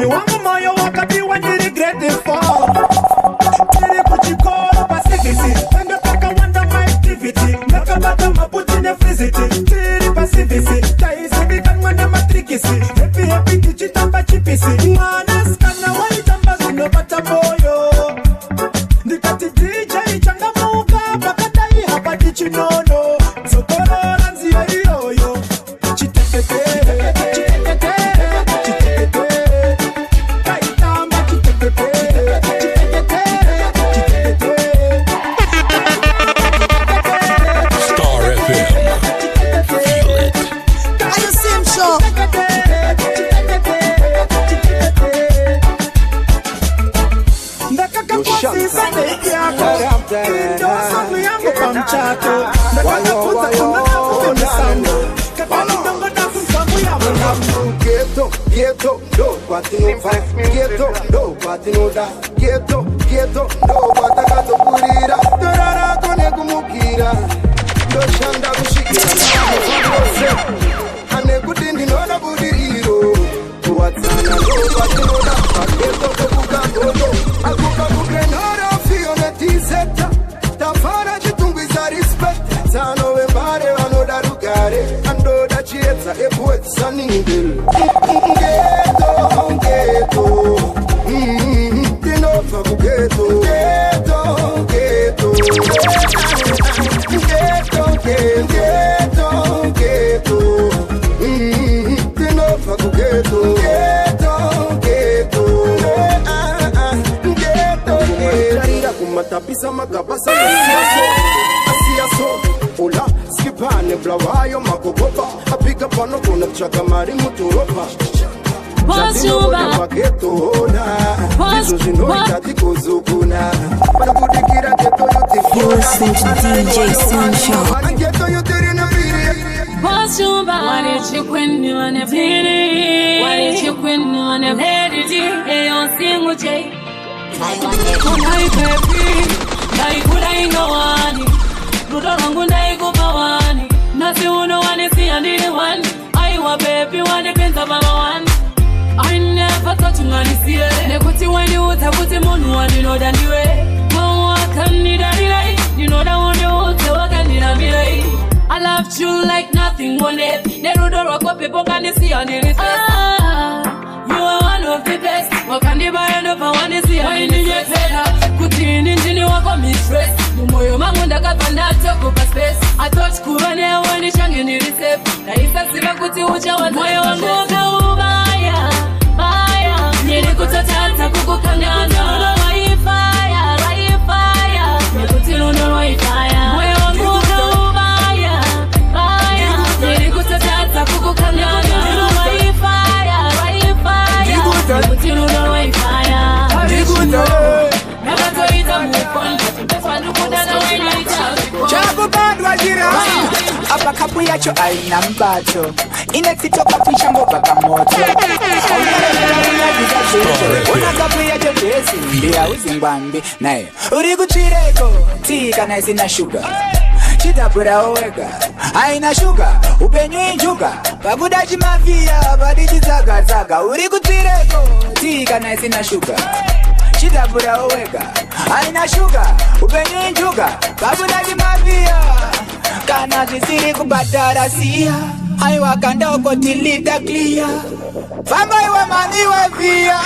Ni wangu moyo wakati wanjiregrete for Niri kuchikoro passivity Pendo paka wanda my activity Naka bata maputi ne fizity Tiri passivity Taisi vikan wanda matrikisi Happy kichitamba chipisi Mwana skana waitamba zino bata boyo Nikati DJ changa muka Bakatai hapa dichinono Zotoro ranzi ya iyoyo Chitekete Ghetto, no, what you know, ghetto, no, what you know that, ghetto, no, what I got to put it up, the rara kone kumukira, do shanda kushikira, ane kudindi no na budiriro, what's on no, what you know that, ghetto kubuka godo, akuka bukrenora fiona tiseta, tafara chitungiza respect, tano we bare wano darugare, ando da chieza e poet saningil. Matapisa magabasa asiaso ola skipane blawayo makogopa apika pano kuna chakamari muturopa Jatino paketo na Izo zinoi kuzukuna Panabudikira keto yuti You're listening to DJ Sunshine. Keto yuti na piri Why did you quit me on a pity? Why did you quit me on a pity? Hey, on single J my baby Naikula inga wani Ruda rangu naikupa wani Nasi uno wani siya ndini wani Aiwa baby wani penza baba wani I never thought you ngani siye Nekuti wani utakuti monu wani noda niwe Mawa kanida nilai Ninoda wani ute wakanida milai I loved you like nothing one day Nerudo wako pepo kani siya ndini you are one of the best Wakandi bayano pa wani siya ndini yetela Kutini njini wako mistress Mumoyo mangunda kapanda toko pa space I thought kuwane wani shangi nilisep Na isa siba kuti ucha watu Moyo wangu kaubaya Baya Nili kutotata kukukangana Waifaya Waifaya Nikutilundo waifaya Moyo wangu kaubaya Baya Nili kutotata kukukangana Waifaya Waifaya Nikutilundo waifaya Never to eat a mukon That's why look at the way I tell Chago bado ajira Hapa kapu yacho aina mbacho Inekitoka pisha mboga kamoto Una kapu yacho jesi Mbia uzimbambi Nae Urigu chireko Tika na zina sugar Chitapura oweka Aina sugar Upenywe njuga Pabudaji mafia Badiji zaga zaga Urigu chireko Tika na zina sugar Chitapura oweka Aina sugar Upenywe njuga Pabudaji mafia Kana zisiri kubadara siya Aiwa kanda ukotilita clear Famba iwa mani wa via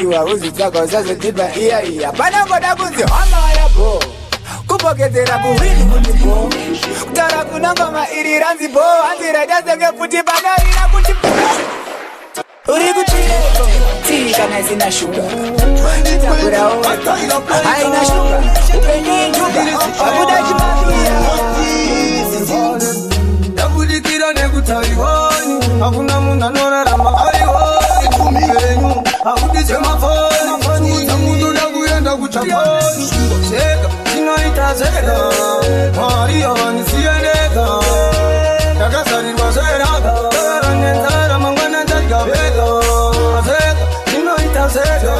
Iwa uzi zako zazo tiba iya Panangoda kunzi hama ya bo Kupokezera kuhini kutipo Kutara kunangoma iri ranzi bo Anzira jazenge puti bagarira kutipo Urigu chileko Tika na zina shuga Chitakura oweka Aina shuga Upenye njuga Wabudaji mafia Yakudikira nekutariwani Hakuna munda norara mahariwani Kumirenyu Hakudise mafani Kuza mutu nakuyenda kuchapani Seka, sinaita seka Mariani siyeneka Takasariwa seraka Takaranyenzara mangwana tajika beka Seka, sinaita seka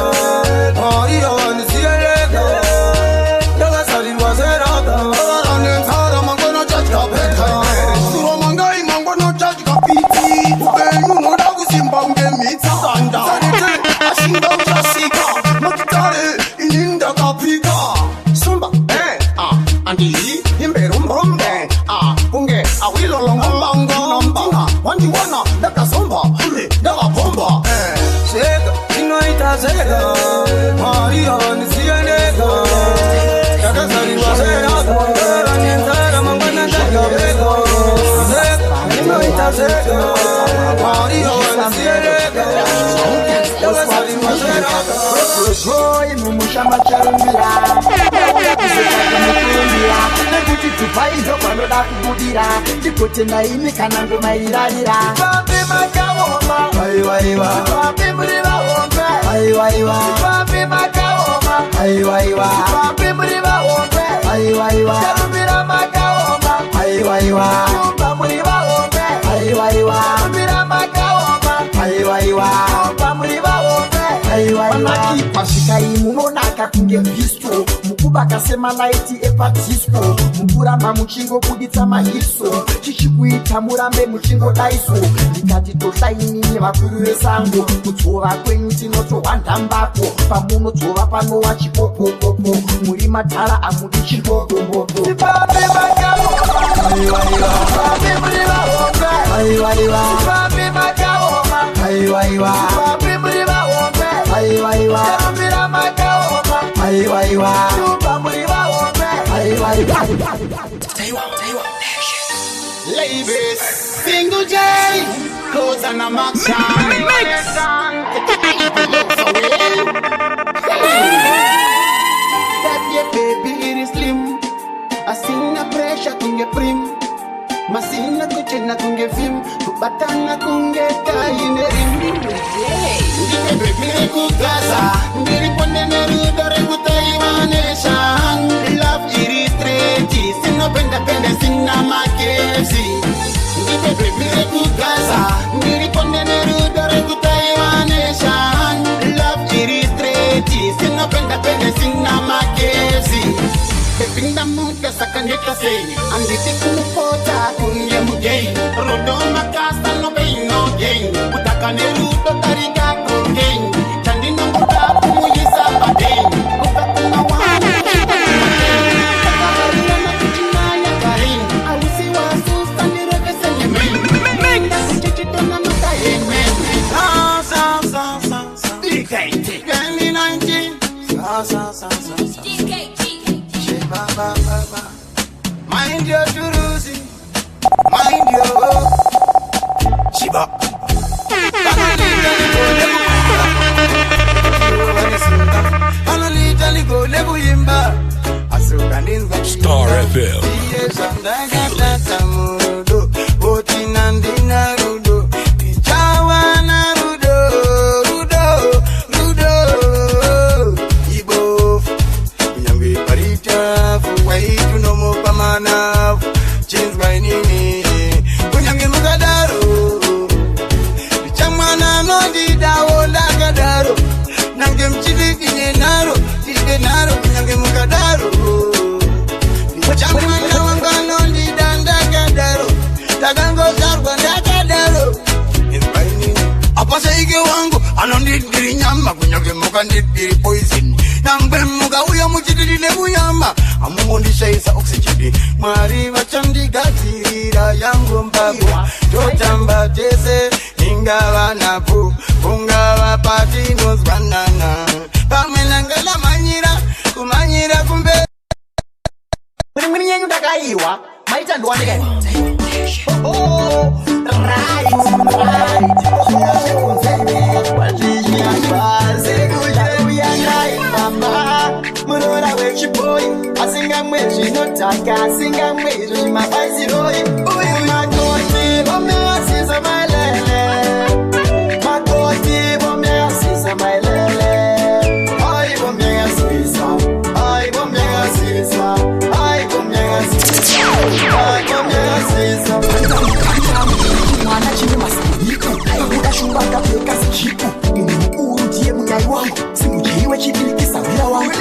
Mariani siyeneka Takasariwa seraka Takaranyenzara mangwana tajika beka Ubenyu noda kusimba ungemitsa sanda Oi, mumushamba charumbira nekuti tupaizo panoda kubudira tikote naimi kana ngomairarira papi makaoma papi muri vaombe papi makaoma papi muri vaombe charumbira makaoma pa muri vaombe charumbira makaoma pa muri vaombe Panakipa shikai munonaka kunge visto Mukuba kasema naiti epatisco Mukuramba muchingo kuditsa mahiso Chichikuita murambe muchingo daiso Nikati tosainini vakuru vesango Kutsova kwenyu tinoto wandambako Pamuno tsova panowa chipopopopo Muri matara amudi chipopopopo Tipape makaoma Tipape muri vaombe Tipape makaoma Tipape muri vaombe charumbira makaoma tupa muri vaombe Ladies, single J, clothes and a max That your baby it is slim. I seen a pressure kunge prim. Masina kuchena kunge film. Kubatana kunge kaine rim. Ndike baby kukaza. Ndiri ponde nerudo reguta imaneshan. Love iritreti. Sino penda sina makesi. Ndike baby kukaza. Ndiri ponde nerudo reguta imaneshan. Love iritreti. Sino penda sina makesi. Pinda muka sakaneta say andite kumupota kunye mugei rodo makasta no pain no gain utakane rudo tarika kogain chandino muta kumuyisa badeng kutakuna wana na kuchinaya karin awusi wasu standire vesenye men na kuchichitona nuka yemen sa DKT 2019 sa Mind your Jurusi, mind your Shiba. Star FM. Change my nini kunyange mukadaro chamana no didawo lagadaro nange mchidiki nyenaro tidenaro kunyange mukadaro chamana wangano didanda gadaro tagango zarwa ndagadaro my nini apasa ige wangu anondidiri nyama kunyange mukandidiri poison nambe muga uya mchidiri nebuyama amungondisha isa oxygen mwari vachandigatirira yangu mbagwa totamba tese ingava napo ungava patinozwanana pamwe nangala kumanyira kumbe Mwini yenyu takaiwa maita ndwanike Murora wechiboy asinga mwezi notaka asinga mwezi mafaiziroi uyu makoti bomeasiza mailele makoti bomeasiza mailele ai bomeasiza ai bomeasiza ai bomeasiza ai bomeasiza mwana chini masikiko kudashumba kapeka sichipo ini mkuru tie munyai wangu simujiwe chibilikisa vila wangu